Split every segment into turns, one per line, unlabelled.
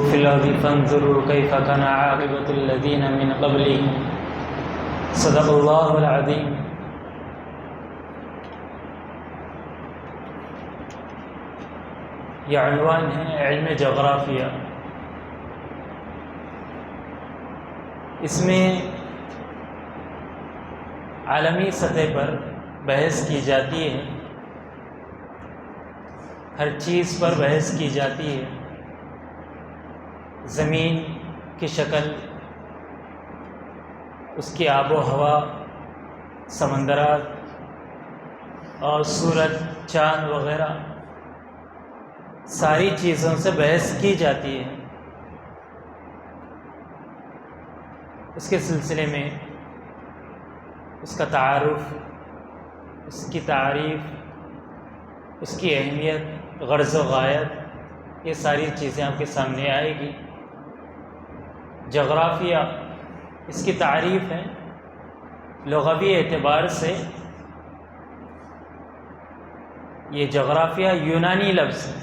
في الأرض فانظروا كيف كان عاقبة الذين من قبلهم صدق اللہ العظیم۔ یہ عنوان ہے علم جغرافیہ۔ اس میں عالمی سطح پر بحث کی جاتی ہے، ہر چیز پر بحث کی جاتی ہے، زمین کی شکل، اس کی آب و ہوا، سمندرات اور سورج، چاند وغیرہ ساری چیزوں سے بحث کی جاتی ہے۔ اس کے سلسلے میں اس کا تعارف، اس کی تعریف، اس کی اہمیت، غرض و غایت، یہ ساری چیزیں آپ کے سامنے آئے گی۔ جغرافیہ اس کی تعریف ہے، لغوی اعتبار سے یہ جغرافیہ یونانی لفظ ہے،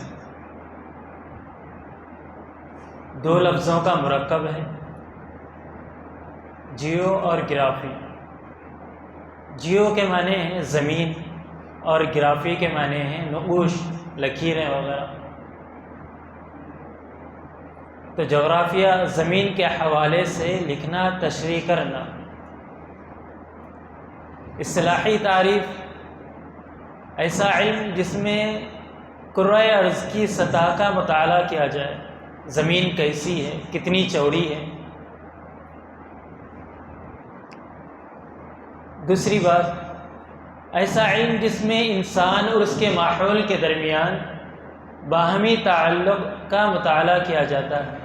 دو لفظوں کا مرکب ہے، جیو اور گرافی۔ جیو کے معنی ہیں زمین اور گرافی کے معنی ہیں نقوش، لکیریں وغیرہ۔ تو جغرافیہ زمین کے حوالے سے لکھنا، تشریح کرنا۔ اصطلاحی تعریف ایسا علم جس میں کرۂ ارض کی سطح کا مطالعہ کیا جائے، زمین کیسی ہے، کتنی چوڑی ہے۔ دوسری بات، ایسا علم جس میں انسان اور اس کے ماحول کے درمیان باہمی تعلق کا مطالعہ کیا جاتا ہے۔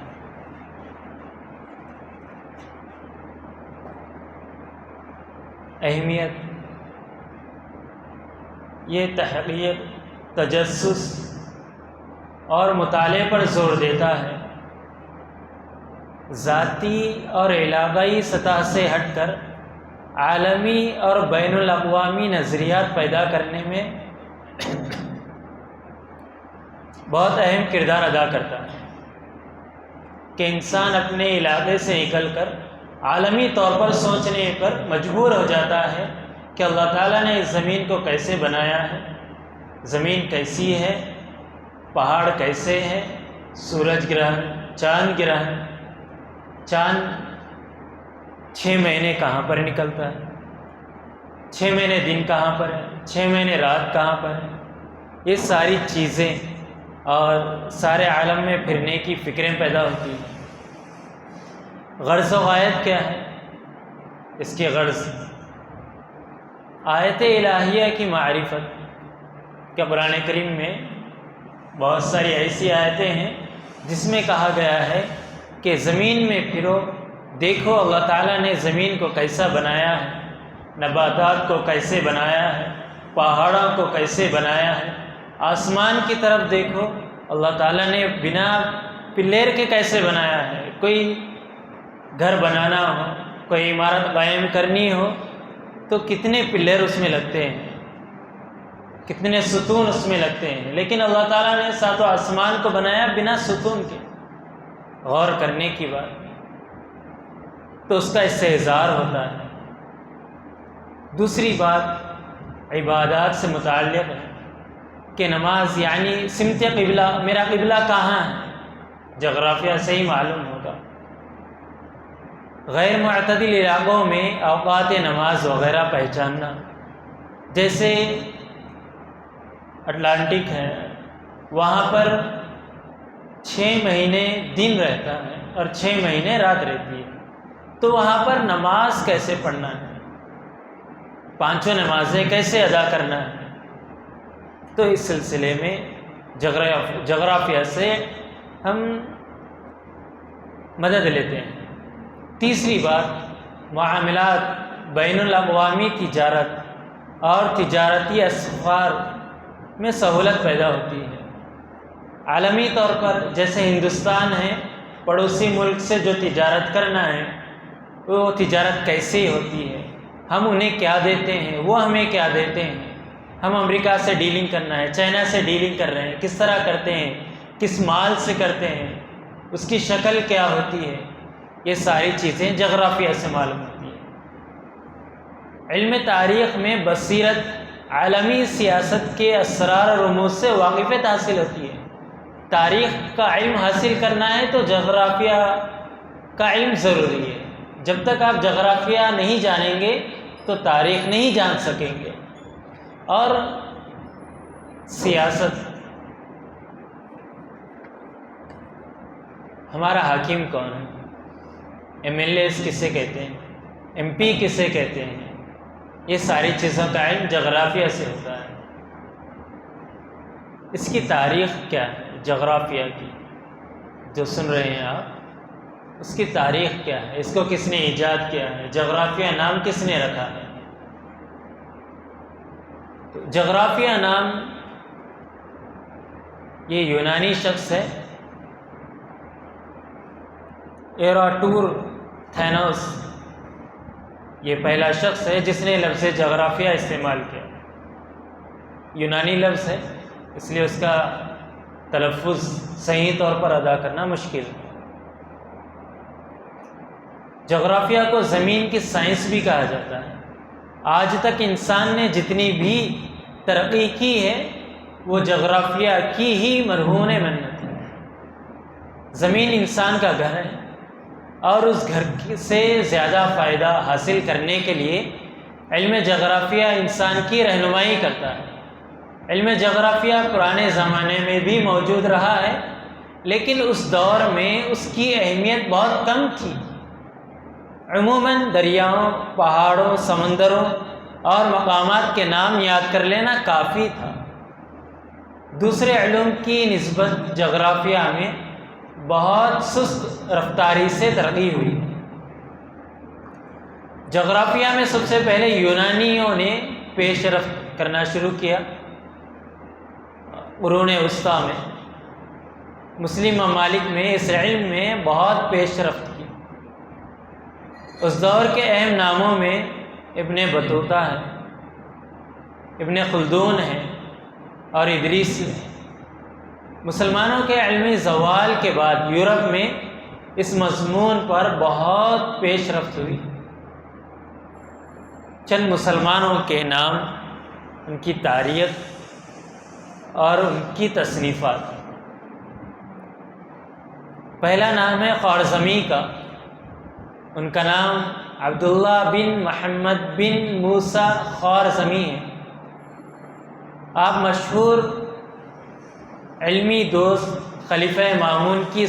اہمیت، یہ تحقیق، تجسس اور مطالعے پر زور دیتا ہے، ذاتی اور علاقائی سطح سے ہٹ کر عالمی اور بین الاقوامی نظریات پیدا کرنے میں بہت اہم کردار ادا کرتا ہے کہ انسان اپنے علاقے سے نکل کر عالمی طور پر سوچنے پر مجبور ہو جاتا ہے کہ اللہ تعالیٰ نے اس زمین کو کیسے بنایا ہے، زمین کیسی ہے، پہاڑ کیسے ہیں، سورج گرہن، چاند گرہن، چاند 6 مہینے کہاں پر نکلتا ہے، 6 مہینے دن کہاں پر ہے، 6 مہینے رات کہاں پر ہے، یہ ساری چیزیں اور سارے عالم میں پھرنے کی فکریں پیدا ہوتی ہیں۔ غرض و غایت کیا ہے؟ اس کی غرض آیت الہیہ کی معرفت، کہ قرآن کریم میں بہت ساری ایسی آیتیں ہیں جس میں کہا گیا ہے کہ زمین میں پھرو، دیکھو اللہ تعالیٰ نے زمین کو کیسا بنایا ہے، نباتات کو کیسے بنایا ہے، پہاڑوں کو کیسے بنایا ہے، آسمان کی طرف دیکھو، اللہ تعالیٰ نے بنا پلیر کے کیسے بنایا ہے۔ کوئی گھر بنانا ہو، کوئی عمارت قائم کرنی ہو تو کتنے پلر اس میں لگتے ہیں، کتنے ستون اس میں لگتے ہیں، لیکن اللہ تعالیٰ نے ساتوں آسمان کو بنایا بنا ستون کے۔ غور کرنے کی بات تو اس کا استحضار ہوتا ہے۔ دوسری بات عبادات سے متعلق ہے کہ نماز یعنی سمت قبلہ، میرا قبلہ کہاں ہے، جغرافیہ سے ہی معلوم ہوگا۔ غیر معتدل علاقوں میں اوقات نماز وغیرہ پہچاننا، جیسے اٹلانٹک ہے، وہاں پر 6 مہینے دن رہتا ہے اور 6 مہینے رات رہتی ہے، تو وہاں پر نماز کیسے پڑھنا ہے، 5 نمازیں کیسے ادا کرنا ہے۔ تو اس سلسلے میں جغرافیہ سے ہم مدد لیتے ہیں۔ تیسری بات، معاملات، بین الاقوامی تجارت اور تجارتی اسفار میں سہولت پیدا ہوتی ہے۔ عالمی طور پر جیسے ہندوستان ہے، پڑوسی ملک سے جو تجارت کرنا ہے وہ تجارت کیسی ہوتی ہے، ہم انہیں کیا دیتے ہیں، وہ ہمیں کیا دیتے ہیں، ہم امریکہ سے ڈیلنگ کرنا ہے، چائنا سے ڈیلنگ کر رہے ہیں، کس طرح کرتے ہیں، کس مال سے کرتے ہیں، اس کی شکل کیا ہوتی ہے، یہ ساری چیزیں جغرافیہ سے معلوم ہوتی ہیں۔ علم تاریخ میں بصیرت عالمی سیاست کے اسرار اور رموز سے واقفیت حاصل ہوتی ہے۔ تاریخ کا علم حاصل کرنا ہے تو جغرافیہ کا علم ضروری ہے۔ جب تک آپ جغرافیہ نہیں جانیں گے تو تاریخ نہیں جان سکیں گے۔ اور سیاست، ہمارا حاکم کون ہے، ایم ایل ایز کسے کہتے ہیں، ایم پی کسے کہتے ہیں، یہ ساری چیزوں کا علم جغرافیہ سے ہوتا ہے۔ اس کی تاریخ کیا ہے جغرافیہ کی، جو سن رہے ہیں آپ، اس کی تاریخ کیا ہے، اس کو کس نے ایجاد کیا ہے، جغرافیہ نام کس نے رکھا ہے۔ تو جغرافیہ نام یہ یونانی شخص ہے ایراتور تھینوس، یہ پہلا شخص ہے جس نے لفظ جغرافیہ استعمال کیا۔ یونانی لفظ ہے اس لیے اس کا تلفظ صحیح طور پر ادا کرنا مشکل ہے۔ جغرافیہ کو زمین کی سائنس بھی کہا جاتا ہے۔ آج تک انسان نے جتنی بھی ترقی کی ہے وہ جغرافیہ کی ہی مرہون منت ہے۔ زمین انسان کا گھر ہے اور اس گھر سے زیادہ فائدہ حاصل کرنے کے لیے علم جغرافیہ انسان کی رہنمائی کرتا ہے۔ علم جغرافیہ پرانے زمانے میں بھی موجود رہا ہے، لیکن اس دور میں اس کی اہمیت بہت کم تھی۔ عموماً دریاؤں، پہاڑوں، سمندروں اور مقامات کے نام یاد کر لینا کافی تھا۔ دوسرے علوم کی نسبت جغرافیہ میں بہت سست رفتاری سے ترقی ہوئی۔ جغرافیہ میں سب سے پہلے یونانیوں نے پیش رفت کرنا شروع کیا۔ قرون وسطیٰ میں مسلم ممالک میں اس علم میں بہت پیش رفت کی۔ اس دور کے اہم ناموں میں ابن بطوطہ ہے، ابن خلدون ہے اور ادریس ہے۔ مسلمانوں کے علمی زوال کے بعد یورپ میں اس مضمون پر بہت پیش رفت ہوئی۔ چند مسلمانوں کے نام، ان کی تاریخ اور ان کی تصنیفات۔ پہلا نام ہے خوارزمی کا، ان کا نام عبداللہ بن محمد بن موسیٰ خوارزمی ہے۔ آپ مشہور علمی دوست خلیفہ مامون کی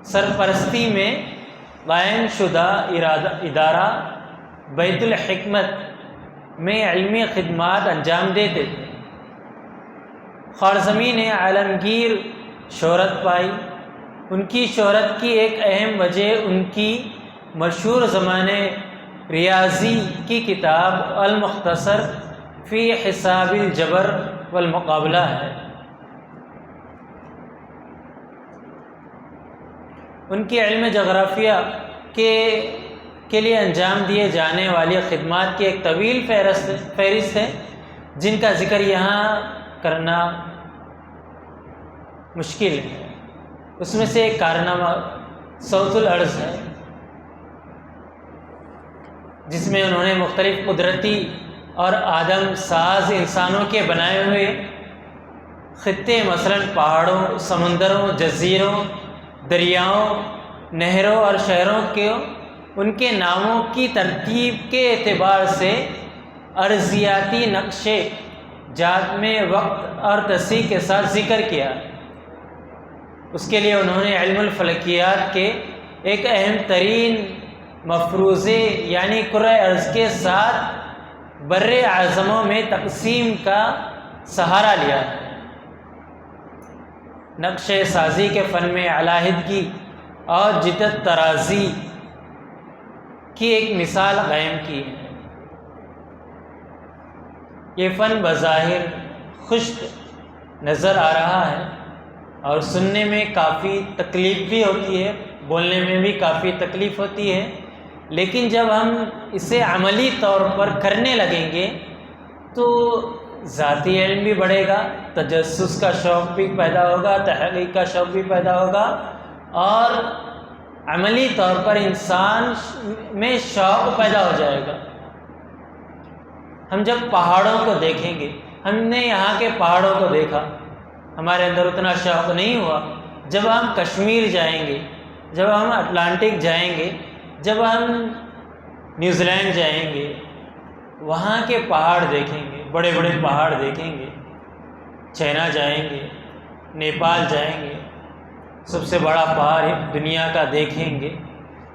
سرپرستی میں قائم شدہ ادارہ بیت الحکمت میں علمی خدمات انجام دیتے تھے۔ خوارزمی نے عالمگیر شہرت پائی۔ ان کی شہرت کی ایک اہم وجہ ان کی مشہور زمانے ریاضی کی کتاب المختصر فی حساب الجبر والمقابلہ ہے۔ ان کی علم جغرافیہ کے لیے انجام دیے جانے والی خدمات کی ایک طویل فہرست ہے، جن کا ذکر یہاں کرنا مشکل ہے۔ اس میں سے ایک کارنامہ صوت الارض ہے، جس میں انہوں نے مختلف قدرتی اور آدم ساز انسانوں کے بنائے ہوئے خطے، مثلاً پہاڑوں، سمندروں، جزیروں، دریاؤں، نہروں اور شہروں کے ان کے ناموں کی ترتیب کے اعتبار سے ارضیاتی نقشے جات میں وقت اور تصحیح کے ساتھ ذکر کیا۔ اس کے لیے انہوں نے علم الفلکیات کے ایک اہم ترین مفروضے یعنی کرۂ ارض کے ساتھ بر اعظموں میں تقسیم کا سہارا لیا ہے۔ نقشے سازی کے فن میں علیحدگی اور جدت طرازی کی ایک مثال قائم کی ہے۔ یہ فن بظاہر خشک نظر آ رہا ہے اور سننے میں کافی تکلیف بھی ہوتی ہے، بولنے میں بھی کافی تکلیف ہوتی ہے، لیکن جب ہم اسے عملی طور پر کرنے لگیں گے تو ذاتی علم بھی بڑھے گا، تجسس کا شوق بھی پیدا ہوگا، تحقیق کا شوق بھی پیدا ہوگا اور عملی طور پر انسان میں شوق پیدا ہو جائے گا۔ ہم جب پہاڑوں کو دیکھیں گے، ہم نے یہاں کے پہاڑوں کو دیکھا، ہمارے اندر اتنا شوق نہیں ہوا۔ جب ہم کشمیر جائیں گے، جب ہم اٹلانٹک جائیں گے، جب ہم نیوزی لینڈ جائیں گے، وہاں کے پہاڑ دیکھیں گے، بڑے بڑے پہاڑ دیکھیں گے، چائنا جائیں گے، نیپال جائیں گے، سب سے بڑا پہاڑ دنیا کا دیکھیں گے،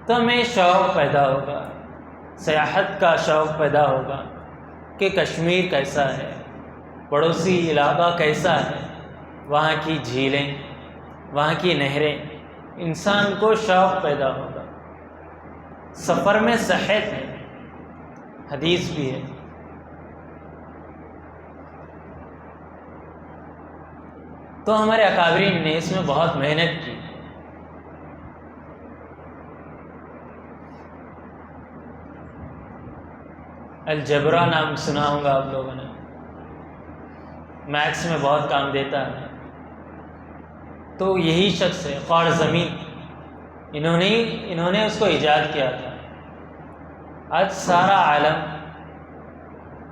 تو ہمیں شوق پیدا ہوگا، سیاحت کا شوق پیدا ہوگا کہ کشمیر کیسا ہے، پڑوسی علاقہ کیسا ہے، وہاں کی جھیلیں، وہاں کی نہریں، انسان کو شوق پیدا ہوگا۔ سفر میں صحت ہے، حدیث بھی ہے۔ تو ہمارے اکابرین نے اس میں بہت محنت کی۔ الجبرا نام سنا ہوگا آپ لوگوں نے، میتھس میں بہت کام دیتا ہے۔ تو یہی شخص ہے خوارزمی، انہوں نے اس کو ایجاد کیا تھا۔ آج سارا عالم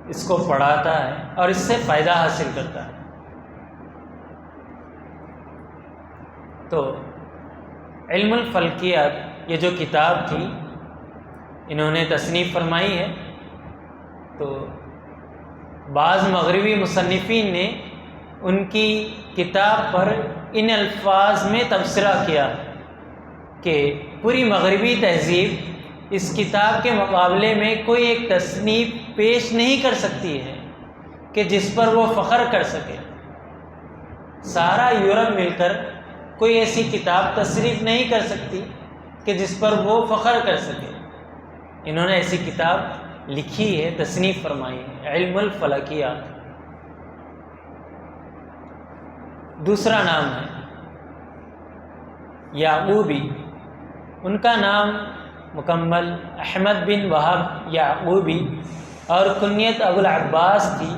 اس کو پڑھاتا ہے اور اس سے فائدہ حاصل کرتا ہے۔ تو علم الفلکیات یہ جو کتاب تھی انہوں نے تصنیف فرمائی ہے، تو بعض مغربی مصنفین نے ان کی کتاب پر ان الفاظ میں تبصرہ کیا کہ پوری مغربی تہذیب اس کتاب کے مقابلے میں کوئی ایک تصنیف پیش نہیں کر سکتی ہے کہ جس پر وہ فخر کر سکے۔ سارا یورپ مل کر کوئی ایسی کتاب تصنیف نہیں کر سکتی کہ جس پر وہ فخر کر سکے۔ انہوں نے ایسی کتاب لکھی ہے، تصنیف فرمائی ہے، علم الفلکیات۔ دوسرا نام ہے یعقوبی، ان کا نام مکمل احمد بن وہب یعقوبی اور کنیت ابو العباس تھی۔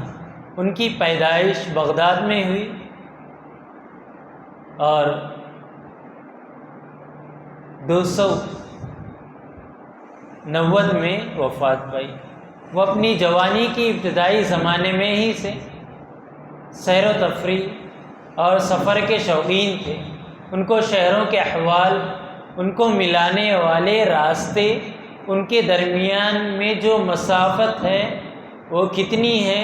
ان کی پیدائش بغداد میں ہوئی اور 290 میں وفات پائی۔ وہ اپنی جوانی کی ابتدائی زمانے میں ہی سے سیر و تفریح اور سفر کے شوقین تھے۔ ان کو شہروں کے احوال، ان کو ملانے والے راستے، ان کے درمیان میں جو مسافت ہے وہ کتنی ہے،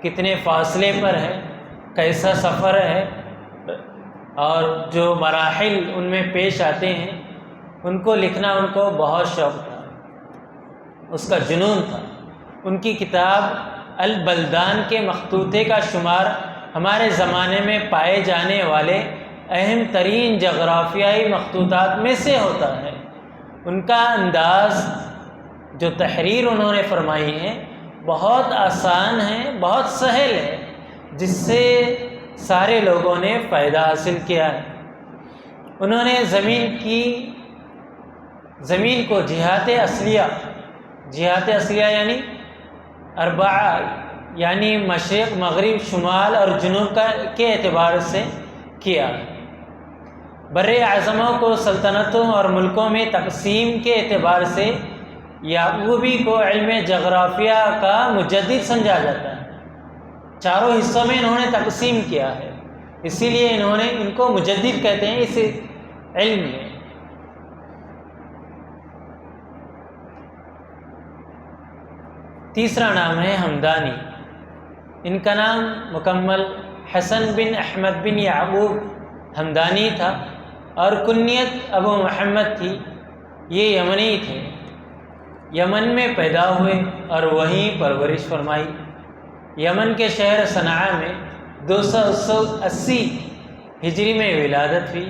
کتنے فاصلے پر ہے، کیسا سفر ہے، اور جو مراحل ان میں پیش آتے ہیں ان کو لکھنا ان کو بہت شوق تھا، اس کا جنون تھا۔ ان کی کتاب البلدان کے مخطوطے کا شمار ہمارے زمانے میں پائے جانے والے اہم ترین جغرافیائی مخطوطات میں سے ہوتا ہے۔ ان کا انداز، جو تحریر انہوں نے فرمائی ہے، بہت آسان ہے، بہت سہل ہے، جس سے سارے لوگوں نے فائدہ حاصل کیا ہے۔ انہوں نے زمین کو جہات اصلیہ یعنی اربعہ، یعنی مشرق، مغرب، شمال اور جنوب کے اعتبار سے کیا۔ بر اعظموں کو سلطنتوں اور ملکوں میں تقسیم کے اعتبار سے یعقوبی کو علم جغرافیہ کا مجدد سمجھا جاتا ہے۔ چاروں حصوں میں انہوں نے تقسیم کیا ہے، اسی لیے انہوں نے ان کو مجدد کہتے ہیں اس علم میں۔ تیسرا نام ہے ہمدانی، ان کا نام مکمل حسن بن احمد بن یعقوب ہمدانی تھا اور کنیت ابو محمد تھی۔ یہ یمنی تھے، یمن میں پیدا ہوئے اور وہیں پرورش فرمائی۔ یمن کے شہر صنعاء میں 280 ہجری میں ولادت ہوئی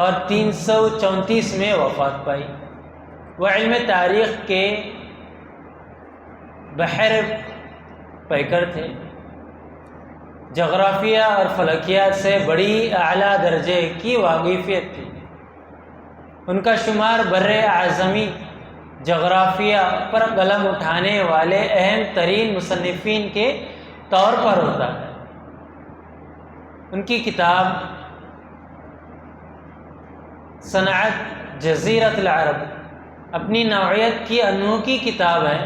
اور 334 میں وفات پائی۔ وہ علم تاریخ کے بحر پیکر تھے، جغرافیہ اور فلکیات سے بڑی اعلیٰ درجے کی واقفیت تھی۔ ان کا شمار بر اعظمی جغرافیہ پر قلم اٹھانے والے اہم ترین مصنفین کے طور پر ہوتا ہے۔ ان کی کتاب صنعت جزیرۃ العرب اپنی نوعیت کی انوکھی کتاب ہے۔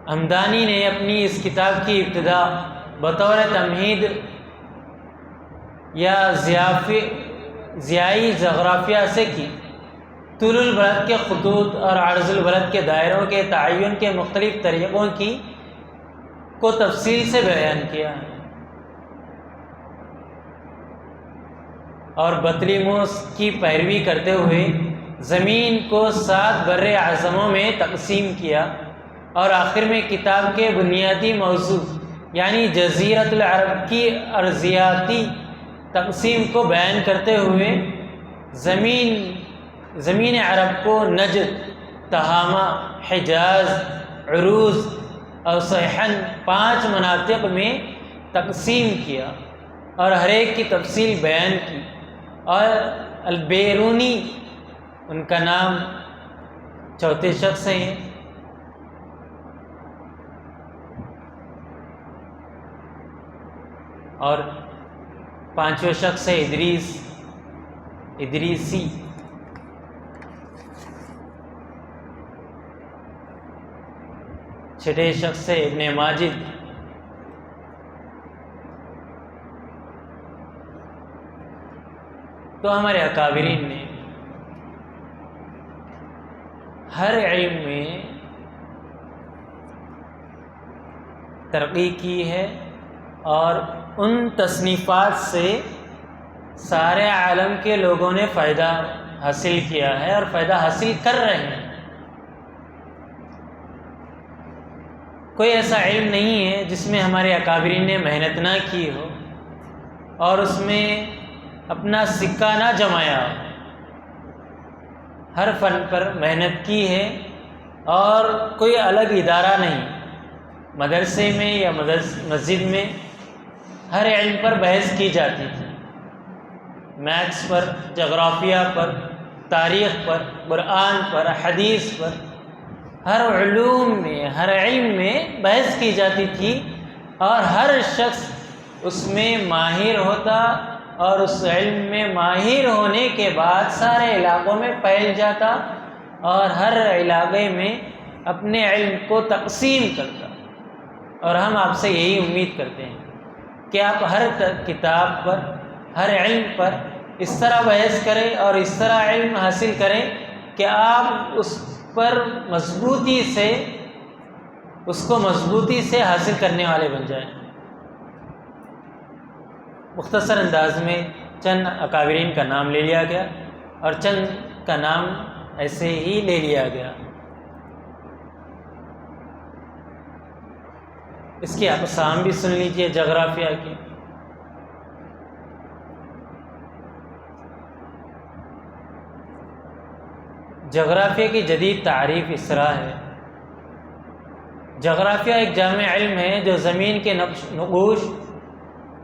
ہمدانی نے اپنی اس کتاب کی ابتدا بطور تمہید یا ضیائی جغرافیہ سے کی۔ طول البلد کے خطوط اور عرض البلد کے دائروں کے تعین کے مختلف طریقوں کو تفصیل سے بیان کیا ہے، اور بطلیموس کی پیروی کرتے ہوئے زمین کو 7 بر اعظموں میں تقسیم کیا، اور آخر میں کتاب کے بنیادی موضوع یعنی جزیرۃ العرب کی ارضیاتی تقسیم کو بیان کرتے ہوئے زمین عرب کو نجد، تہامہ، حجاز، عروض اور صیحن 5 مناطق میں تقسیم کیا، اور ہر ایک کی تفصیل بیان کی۔ اور البیرونی ان کا نام چوتھے شخص ہیں، اور 5ویں شخص ہے ادریسی۔ چھٹے شخص ہے ابن ماجد۔ تو ہمارے اکابرین نے ہر علم میں ترقی کی ہے، اور ان تصنیفات سے سارے عالم کے لوگوں نے فائدہ حاصل کیا ہے اور فائدہ حاصل کر رہے ہیں۔ کوئی ایسا علم نہیں ہے جس میں ہمارے اکابرین نے محنت نہ کی ہو اور اس میں اپنا سکہ نہ جمایا ہو۔ ہر فن پر محنت کی ہے، اور کوئی الگ ادارہ نہیں، مدرسے میں یا مسجد میں ہر علم پر بحث کی جاتی تھی، میتھس پر، جغرافیہ پر، تاریخ پر، قرآن پر، حدیث پر، ہر علوم میں، ہر علم میں بحث کی جاتی تھی، اور ہر شخص اس میں ماہر ہوتا، اور اس علم میں ماہر ہونے کے بعد سارے علاقوں میں پھیل جاتا، اور ہر علاقے میں اپنے علم کو تقسیم کرتا۔ اور ہم آپ سے یہی امید کرتے ہیں کہ آپ ہر کتاب پر، ہر علم پر اس طرح بحث کریں اور اس طرح علم حاصل کریں کہ آپ اس پر مضبوطی سے حاصل کرنے والے بن جائیں۔ مختصر انداز میں چند اکابرین کا نام لے لیا گیا، اور چند کا نام ایسے ہی لے لیا گیا۔ اس کی اقسام بھی سن لیجئے جغرافیہ کی۔ جغرافیہ کی جدید تعریف اس طرح ہے: جغرافیہ ایک جامع علم ہے جو زمین کے نقوش،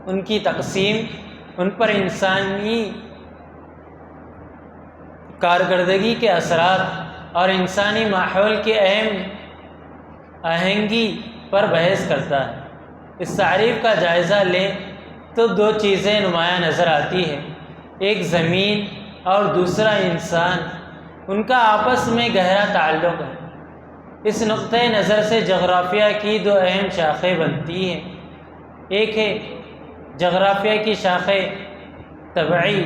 ان کی تقسیم، ان پر انسانی کارکردگی کے اثرات اور انسانی ماحول کی اہم آہنگی پر بحث کرتا ہے۔ اس تعریف کا جائزہ لیں تو 2 چیزیں نمایاں نظر آتی ہیں: ایک زمین اور دوسرا انسان، ان کا آپس میں گہرا تعلق ہے۔ اس نقطۂ نظر سے جغرافیہ کی 2 اہم شاخیں بنتی ہیں: ایک ہے جغرافیہ کی شاخیں طبعی،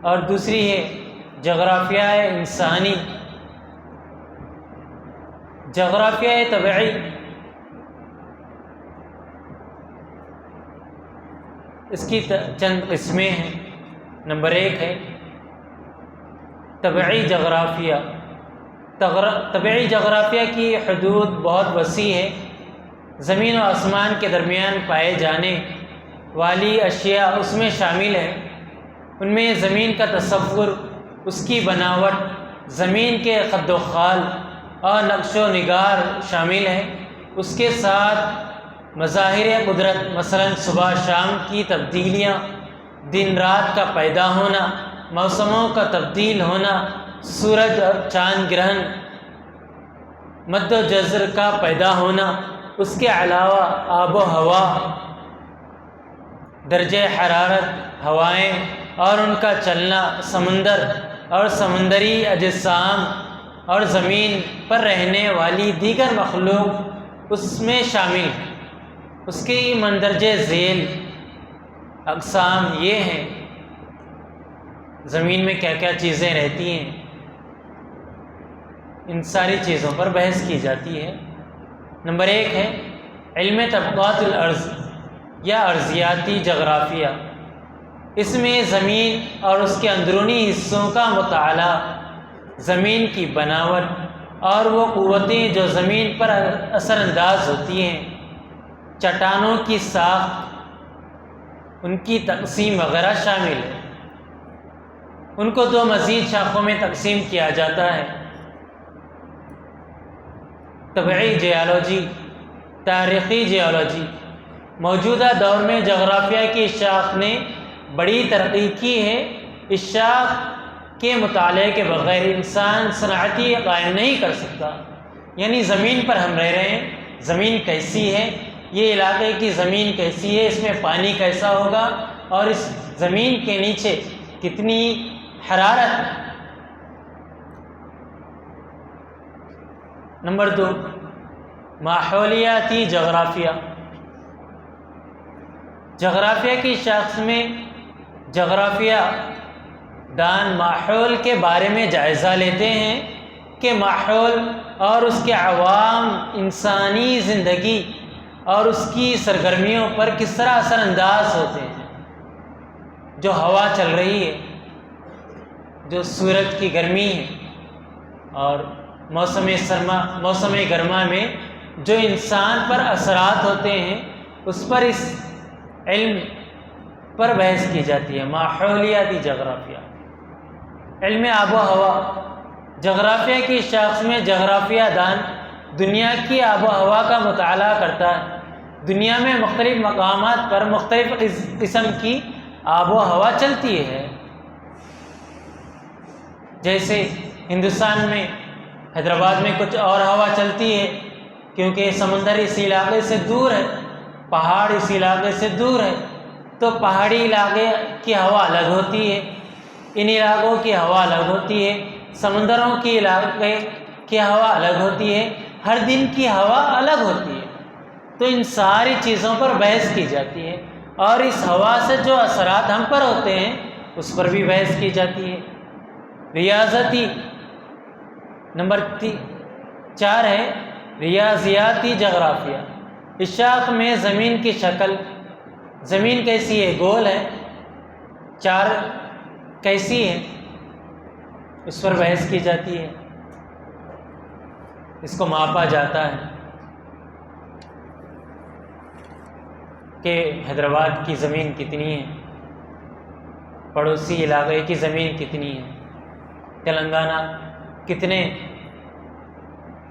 اور دوسری ہے جغرافیہ انسانی۔ جغرافیہ طبعی اس کی چند قسمیں ہیں۔ نمبر 1 ہے طبعی جغرافیہ۔ طبعی جغرافیہ کی حدود بہت وسیع ہے۔ زمین و آسمان کے درمیان پائے جانے والی اشیاء اس میں شامل ہیں۔ ان میں زمین کا تصور، اس کی بناوٹ، زمین کے خد و خال اور نقش و نگار شامل ہیں۔ اس کے ساتھ مظاہر قدرت، مثلا صبح شام کی تبدیلیاں، دن رات کا پیدا ہونا، موسموں کا تبدیل ہونا، سورج اور چاند گرہن، مد و جزر کا پیدا ہونا۔ اس کے علاوہ آب و ہوا، درجہ حرارت، ہوائیں اور ان کا چلنا، سمندر اور سمندری اجسام اور زمین پر رہنے والی دیگر مخلوق اس میں شامل ہیں۔ اس کی مندرجہ ذیل اقسام یہ ہیں، زمین میں کیا کیا چیزیں رہتی ہیں، ان ساری چیزوں پر بحث کی جاتی ہے۔ نمبر 1 ہے علم طبقات الارض یا ارضیاتی جغرافیہ۔ اس میں زمین اور اس کے اندرونی حصوں کا مطالعہ، زمین کی بناوٹ اور وہ قوتیں جو زمین پر اثر انداز ہوتی ہیں، چٹانوں کی ساخت، ان کی تقسیم وغیرہ شامل ہے۔ ان کو 2 مزید شاخوں میں تقسیم کیا جاتا ہے: طبعی جیولوجی، تاریخی جیولوجی۔ موجودہ دور میں جغرافیہ کی شاخ نے بڑی ترقی کی ہے۔ اس شاخ کے مطالعے کے بغیر انسان صنعتی قائم نہیں کر سکتا۔ یعنی زمین پر ہم رہ رہے ہیں، زمین کیسی ہے، یہ علاقے کی زمین کیسی ہے، اس میں پانی کیسا ہوگا اور اس زمین کے نیچے کتنی حرارت ہے۔ نمبر 2 ماحولیاتی جغرافیہ۔ جغرافیہ کی شاخ میں جغرافیہ دان ماحول کے بارے میں جائزہ لیتے ہیں کہ ماحول اور اس کے عوام انسانی زندگی اور اس کی سرگرمیوں پر کس طرح اثر انداز ہوتے ہیں۔ جو ہوا چل رہی ہے، جو سورج کی گرمی ہے اور موسم گرما میں جو انسان پر اثرات ہوتے ہیں، اس پر اس علم پر بحث کی جاتی ہے۔ ماحولیاتی جغرافیہ۔ علم آب و ہوا۔ جغرافیہ کی شاخ میں جغرافیہ دان دنیا کی آب و ہوا کا مطالعہ کرتا ہے۔ دنیا میں مختلف مقامات پر مختلف قسم کی آب و ہوا چلتی ہے۔ جیسے ہندوستان میں حیدرآباد میں کچھ اور ہوا چلتی ہے، کیونکہ سمندر اس علاقے سے دور ہے، پہاڑ اس علاقے سے دور ہے، تو پہاڑی علاقے کی ہوا الگ ہوتی ہے، ان علاقوں کی ہوا الگ ہوتی ہے، سمندروں کی علاقے کی ہوا الگ ہوتی ہے، ہر دن کی ہوا الگ ہوتی ہے۔ تو ان ساری چیزوں پر بحث کی جاتی ہے اور اس ہوا سے جو اثرات ہم پر ہوتے ہیں اس پر بھی بحث کی جاتی ہے۔ ریاضتی۔ نمبر 4 ہے ریاضیاتی جغرافیہ۔ اس شاخ میں زمین کی شکل، زمین کیسی ہے، گول ہے، 4 کیسی ہے، اس پر بحث کی جاتی ہے، اس کو ماپا جاتا ہے کہ حیدرآباد کی زمین کتنی ہے، پڑوسی علاقے کی زمین کتنی ہے، تلنگانہ کتنے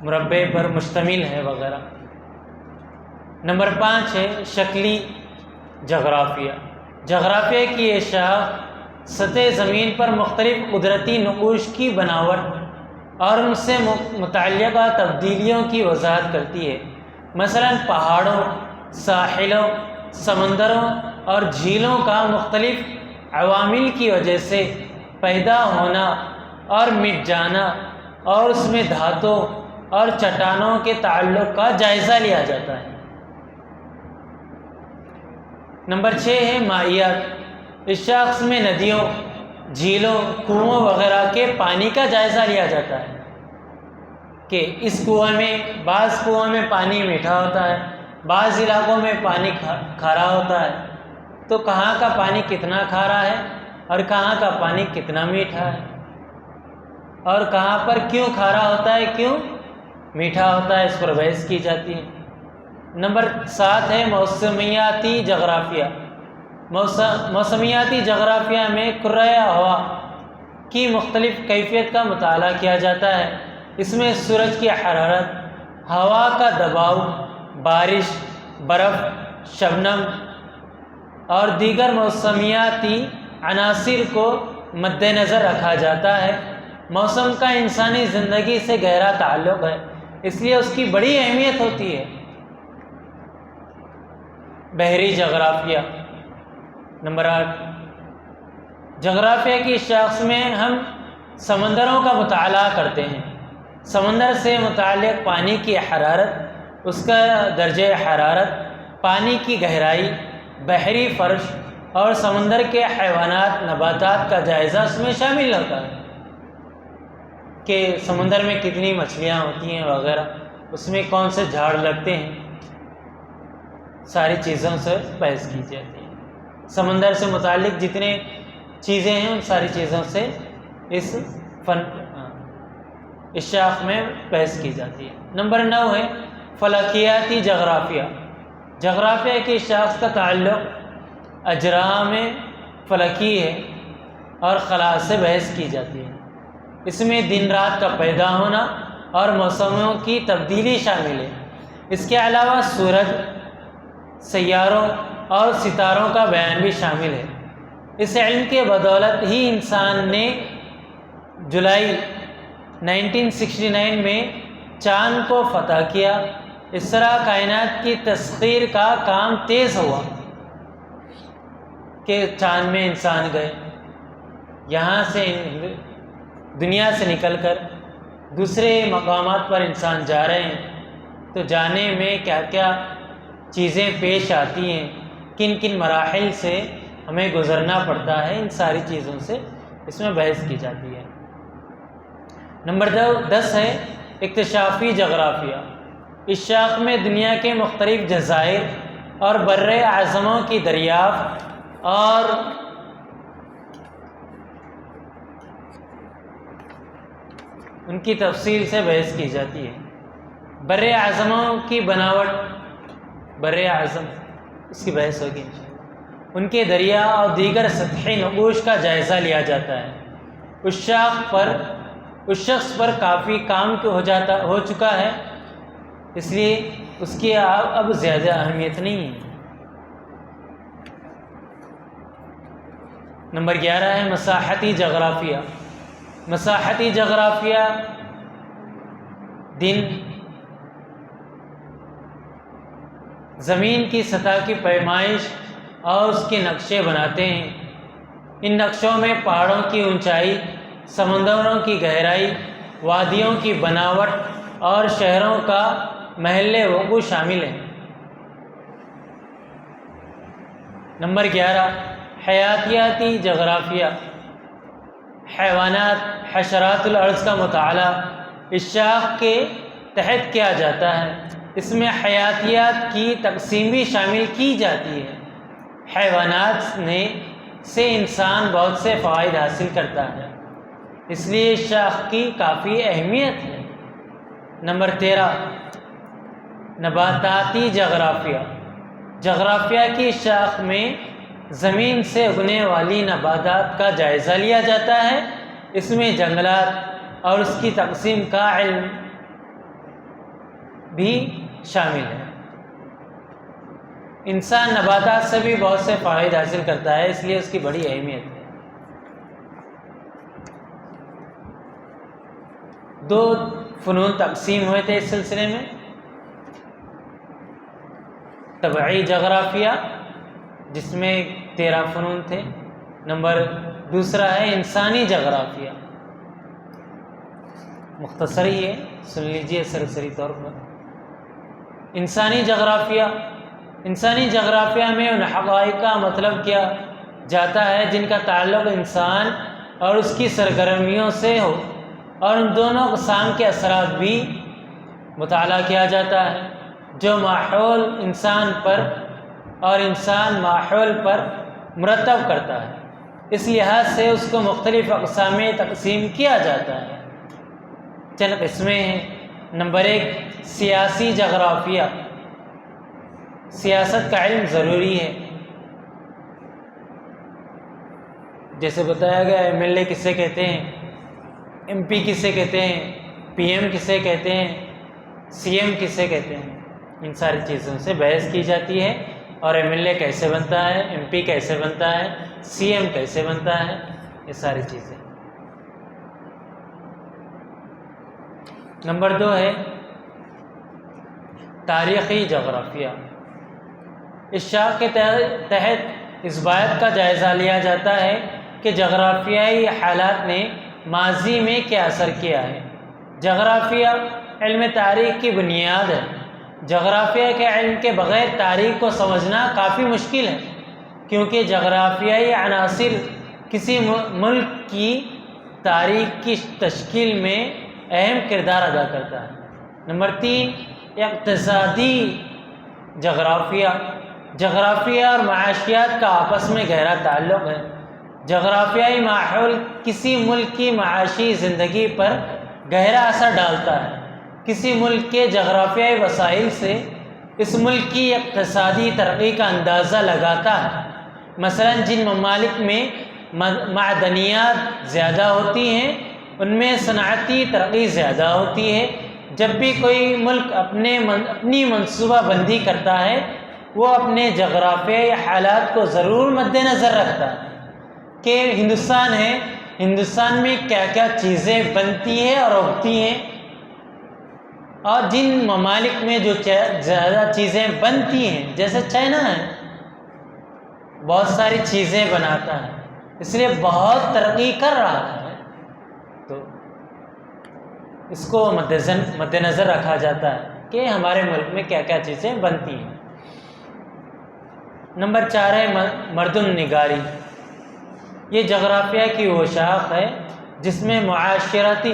مربع پر مشتمل ہے وغیرہ۔ نمبر 5 ہے شکلی جغرافیہ۔ جغرافیہ کی یہ شاخ سطح زمین پر مختلف قدرتی نقوش کی بناوٹ اور ان سے متعلقہ تبدیلیوں کی وضاحت کرتی ہے۔ مثلا پہاڑوں، ساحلوں، سمندروں اور جھیلوں کا مختلف عوامل کی وجہ سے پیدا ہونا اور مٹ جانا اور اس میں دھاتوں اور چٹانوں کے تعلق کا جائزہ لیا جاتا ہے۔ نمبر 6 ہے مائیات۔ اس شاخ میں ندیوں، جھیلوں، کنووں وغیرہ کے پانی کا جائزہ لیا جاتا ہے کہ اس کنویں میں، بعض کنویں میں پانی میٹھا ہوتا ہے، بعض علاقوں میں پانی کھارا ہوتا ہے، تو کہاں کا پانی کتنا کھارا ہے اور کہاں کا پانی کتنا میٹھا ہے، اور کہاں پر کیوں کھارا ہوتا ہے، کیوں میٹھا ہوتا ہے، اس پر بحث کی جاتی ہے۔ نمبر 7 ہے موسمیاتی جغرافیہ۔ موسمیاتی جغرافیہ میں کرۂ ہوا کی مختلف کیفیت کا مطالعہ کیا جاتا ہے۔ اس میں سورج کی حرارت، ہوا کا دباؤ، بارش، برف، شبنم اور دیگر موسمیاتی عناصر کو مد نظر رکھا جاتا ہے۔ موسم کا انسانی زندگی سے گہرا تعلق ہے، اس لیے اس کی بڑی اہمیت ہوتی ہے۔ بحری جغرافیہ۔ نمبر 8، جغرافیہ کی شاخص میں ہم سمندروں کا مطالعہ کرتے ہیں۔ سمندر سے متعلق پانی کی حرارت، اس کا درجہ حرارت، پانی کی گہرائی، بحری فرش اور سمندر کے حیوانات نباتات کا جائزہ اس میں شامل ہوتا ہے کہ سمندر میں کتنی مچھلیاں ہوتی ہیں وغیرہ، اس میں کون سے جھاڑ لگتے ہیں، ساری چیزوں سے بحث کی جاتی ہے۔ سمندر سے متعلق جتنے چیزیں ہیں ان ساری چیزوں سے اس شاخ میں بحث کی جاتی ہے۔ نمبر 9 ہے فلکیاتی جغرافیہ۔ جغرافیہ کی شاخ کا تعلق اجرام فلکی ہے اور خلا سے بحث کی جاتی ہے۔ اس میں دن رات کا پیدا ہونا اور موسموں کی تبدیلی شامل ہے۔ اس کے علاوہ سورج، سیاروں اور ستاروں کا بیان بھی شامل ہے۔ اس علم کے بدولت ہی انسان نے جولائی 1969 میں چاند کو فتح کیا۔ اس طرح کائنات کی تسخیر کا کام تیز ہوا کہ چاند میں انسان گئے، یہاں سے دنیا سے نکل کر دوسرے مقامات پر انسان جا رہے ہیں، تو جانے میں کیا کیا چیزیں پیش آتی ہیں، کن کن مراحل سے ہمیں گزرنا پڑتا ہے، ان ساری چیزوں سے اس میں بحث کی جاتی ہے۔ نمبر 10 ہے اکتشافی جغرافیہ۔ اس شاخ میں دنیا کے مختلف جزائر اور بر اعظموں کی دریافت اور ان کی تفصیل سے بحث کی جاتی ہے۔ بر اعظموں کی بناوٹ، بر اعظم اس کی بحث ہوگی انشاءاللہ، ان کے دریا اور دیگر سطحی نقوش کا جائزہ لیا جاتا ہے۔ اس شخص پر کافی کام ہو چکا ہے، اس لیے اس کی اب زیادہ اہمیت نہیں ہے۔ نمبر 11 ہے مساحتی جغرافیہ۔ مساحتی جغرافیہ زمین کی سطح کی پیمائش اور اس کے نقشے بناتے ہیں۔ ان نقشوں میں پہاڑوں کی اونچائی، سمندروں کی گہرائی، وادیوں کی بناوٹ اور شہروں کا محل وقوع شامل ہیں۔ نمبر 11 حیاتیاتی جغرافیہ۔ حیوانات، حشرات الارض کا مطالعہ اس شاخ کے تحت کیا جاتا ہے۔ اس میں حیاتیات کی تقسیم بھی شامل کی جاتی ہے۔ حیوانات سے انسان بہت سے فوائد حاصل کرتا ہے، اس لیے اس شاخ کی کافی اہمیت ہے۔ نمبر 13 نباتاتی جغرافیہ۔ جغرافیہ کی شاخ میں زمین سے اگنے والی نباتات کا جائزہ لیا جاتا ہے۔ اس میں جنگلات اور اس کی تقسیم کا علم بھی شامل ہے۔ انسان نباتات سے بھی بہت سے فوائد حاصل کرتا ہے، اس لیے اس کی بڑی اہمیت ہے۔ 2 فنون تقسیم ہوئے تھے اس سلسلے میں، طبعی جغرافیہ جس میں 13 فنون تھے، نمبر 2 ہے انسانی جغرافیہ، مختصر ہی ہے، سن لیجیے سرسری طور پر۔ انسانی جغرافیہ، انسانی جغرافیہ میں ان حقائق کا مطلب کیا جاتا ہے جن کا تعلق انسان اور اس کی سرگرمیوں سے ہو، اور ان دونوں اقسام کے اثرات بھی مطالعہ کیا جاتا ہے جو ماحول انسان پر اور انسان ماحول پر مرتب کرتا ہے۔ اس لحاظ سے اس کو مختلف اقسام میں تقسیم کیا جاتا ہے۔ چند قسمیں ہیں۔ نمبر 1 سیاسی جغرافیہ۔ سیاست کا علم ضروری ہے، جیسے بتایا گیا ایم ایل اے کسے کہتے ہیں، ایم پی کسے کہتے ہیں، پی ایم کسے کہتے ہیں، سی ایم کسے کہتے ہیں، ان ساری چیزوں سے بحث کی جاتی ہے، اور ایم ایل اے کیسے بنتا ہے، ایم پی کیسے بنتا ہے، سی ایم کیسے بنتا ہے، یہ ساری چیزیں۔ نمبر 2 ہے تاریخی جغرافیہ۔ اس شاخ کے تحت اس بات کا جائزہ لیا جاتا ہے کہ جغرافیائی حالات نے ماضی میں کیا اثر کیا ہے۔ جغرافیہ علم تاریخ کی بنیاد ہے۔ جغرافیہ کے علم کے بغیر تاریخ کو سمجھنا کافی مشکل ہے، کیونکہ جغرافیائی عناصر کسی ملک کی تاریخ کی تشکیل میں اہم کردار ادا کرتا ہے۔ نمبر 3، اقتصادی جغرافیہ۔ جغرافیہ اور معاشیات کا آپس میں گہرا تعلق ہے۔ جغرافیائی ماحول کسی ملک کی معاشی زندگی پر گہرا اثر ڈالتا ہے۔ کسی ملک کے جغرافیائی وسائل سے اس ملک کی اقتصادی ترقی کا اندازہ لگاتا ہے۔ مثلا جن ممالک میں معدنیات زیادہ ہوتی ہیں ان میں صنعتی ترقی زیادہ ہوتی ہے۔ جب بھی کوئی ملک اپنی منصوبہ بندی کرتا ہے وہ اپنے جغرافیائی حالات کو ضرور مد نظر رکھتا ہے کہ ہندوستان ہے، ہندوستان میں کیا کیا چیزیں بنتی ہیں اور اگتی ہیں، اور جن ممالک میں جو زیادہ چیزیں بنتی ہیں جیسے چائنا ہے، بہت ساری چیزیں بناتا ہے، اس لیے بہت ترقی کر رہا ہے، تو اس کو مد نظر رکھا جاتا ہے کہ ہمارے ملک میں کیا کیا چیزیں بنتی ہیں۔ نمبر 4 ہے مردم نگاری۔ یہ جغرافیہ کی وہ شاخ ہے جس میں معاشرتی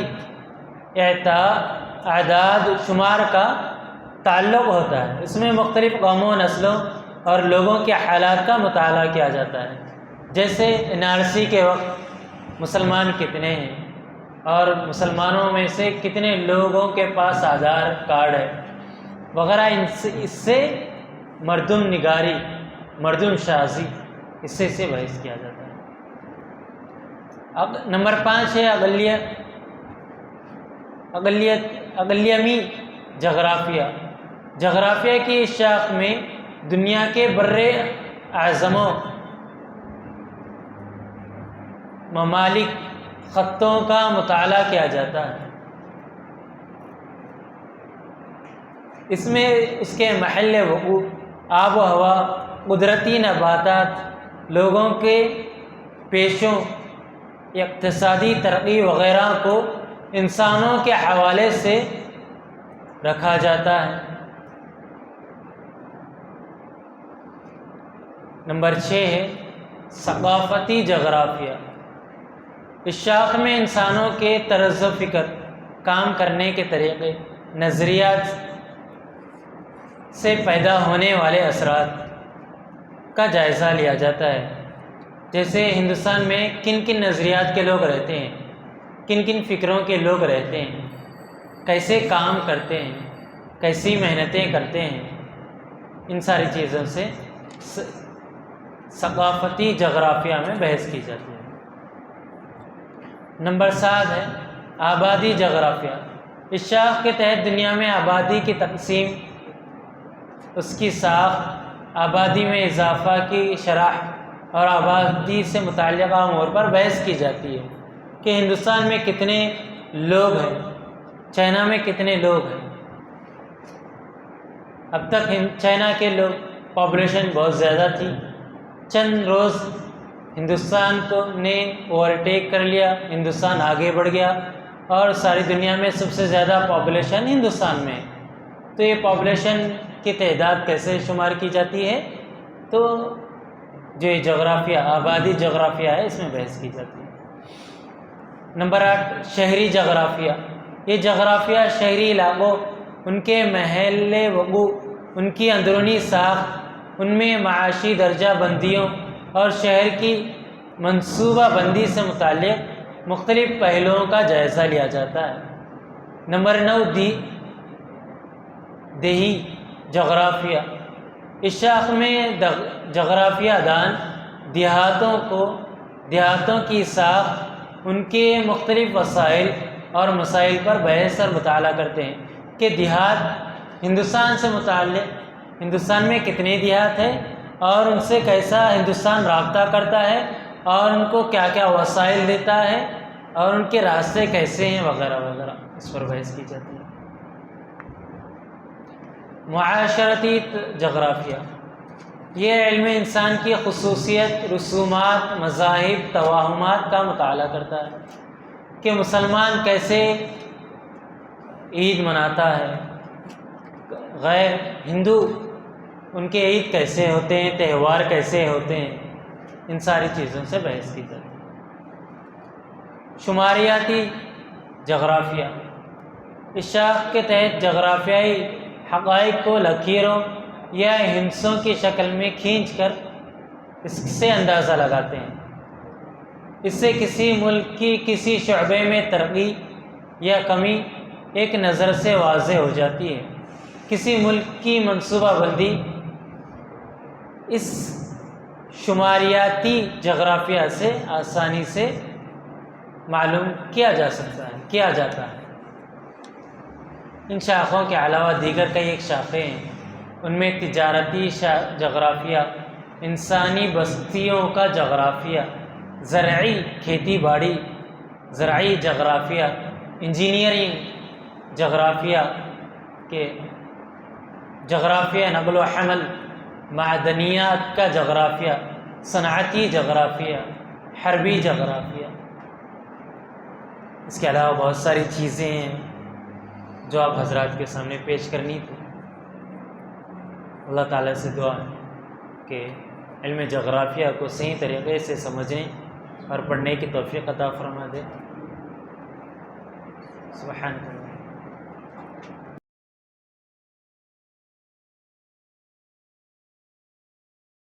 اعداد شمار کا تعلق ہوتا ہے۔ اس میں مختلف قوموں، نسلوں اور لوگوں کے حالات کا مطالعہ کیا جاتا ہے، جیسے NRC کے وقت مسلمان کتنے ہیں اور مسلمانوں میں سے کتنے لوگوں کے پاس آدھار کارڈ ہے وغیرہ۔ اس سے مردم نگاری، مردم شناسی، اس سے بحث کیا جاتا ہے۔ اب نمبر 5 ہے اقلیمی جغرافیہ۔ جغرافیہ کی اس شاخ میں دنیا کے بر اعظموں، ممالک، خطوں کا مطالعہ کیا جاتا ہے۔ اس میں اس کے محل وقوع، آب و ہوا، قدرتی نباتات، لوگوں کے پیشوں، اقتصادی ترقی وغیرہ کو انسانوں کے حوالے سے رکھا جاتا ہے۔ نمبر 6 ہے ثقافتی جغرافیہ۔ اس شاخ میں انسانوں کے طرز فکر، کام کرنے کے طریقے، نظریات سے پیدا ہونے والے اثرات کا جائزہ لیا جاتا ہے، جیسے ہندوستان میں کن کن نظریات کے لوگ رہتے ہیں، کن کن فکروں کے لوگ رہتے ہیں، کیسے کام کرتے ہیں، کیسی محنتیں کرتے ہیں، ان ساری چیزوں سے ثقافتی جغرافیہ میں بحث کی جاتی ہے۔ نمبر 7 ہے آبادی جغرافیہ۔ اس شاخ کے تحت دنیا میں آبادی کی تقسیم، اس کی ساخت، آبادی میں اضافہ کی شرح اور آبادی سے متعلقہ امور پر بحث کی جاتی ہے کہ ہندوستان میں کتنے لوگ ہیں، چائنا میں کتنے لوگ ہیں۔ اب تک چائنا کے پاپولیشن بہت زیادہ تھی، چند روز ہندوستان نے اوورٹیک کر لیا، ہندوستان آگے بڑھ گیا اور ساری دنیا میں سب سے زیادہ پاپولیشن ہندوستان میں ہے۔ تو یہ پاپولیشن کی تعداد کیسے شمار کی جاتی ہے؟ تو جو یہ جغرافیہ، آبادی جغرافیہ ہے، اس میں بحث کی جاتی ہے۔ نمبر 8 شہری جغرافیہ۔ یہ جغرافیہ شہری علاقوں، ان کے محل وقوع، ان کی اندرونی ساخت، ان میں معاشی درجہ بندیوں اور شہر کی منصوبہ بندی سے متعلق مختلف پہلوؤں کا جائزہ لیا جاتا ہے۔ نمبر 9 دیہی جغرافیہ۔ اس شاخ میں جغرافیہ دان دیہاتوں کی ساخت، ان کے مختلف وسائل اور مسائل پر بحث اور مطالعہ کرتے ہیں کہ دیہات ہندوستان سے متعلق، ہندوستان میں کتنے دیہات ہیں اور ان سے کیسا ہندوستان رابطہ کرتا ہے اور ان کو کیا کیا وسائل دیتا ہے اور ان کے راستے کیسے ہیں وغیرہ وغیرہ، اس پر بحث کی جاتی ہے۔ معاشرتی جغرافیہ۔ یہ علم انسان کی خصوصیت، رسومات، مذاہب، توہمات کا مطالعہ کرتا ہے کہ مسلمان کیسے عید مناتا ہے، غیر ہندو ان کے عید کیسے ہوتے ہیں، تہوار کیسے ہوتے ہیں، ان ساری چیزوں سے بحث کی جاتی ہے۔ شماریاتی جغرافیہ، اس شاخ کے تحت جغرافیائی حقائق کو لکیروں یا ہندسوں کی شکل میں کھینچ کر اس سے اندازہ لگاتے ہیں۔ اس سے کسی ملک کی کسی شعبے میں ترقی یا کمی ایک نظر سے واضح ہو جاتی ہے۔ کسی ملک کی منصوبہ بندی اس شماریاتی جغرافیہ سے آسانی سے معلوم کیا جاتا ہے۔ ان شاخوں کے علاوہ دیگر کئی ایک شاخیں ہیں، ان میں تجارتی جغرافیہ، انسانی بستیوں کا جغرافیہ، زرعی کھیتی باڑی، زرعی جغرافیہ، انجینئرنگ جغرافیہ کے جغرافیہ، نقل و حمل، معدنیات کا جغرافیہ، صنعتی جغرافیہ، حربی جغرافیہ۔ اس کے علاوہ بہت ساری چیزیں ہیں جو آپ حضرات کے سامنے پیش کرنی تھی۔ اللہ تعالیٰ سے دعا ہے کہ علم جغرافیہ کو صحیح طریقے سے سمجھنے اور پڑھنے کی توفیق عطا فرما دے۔ سبحان اللہ۔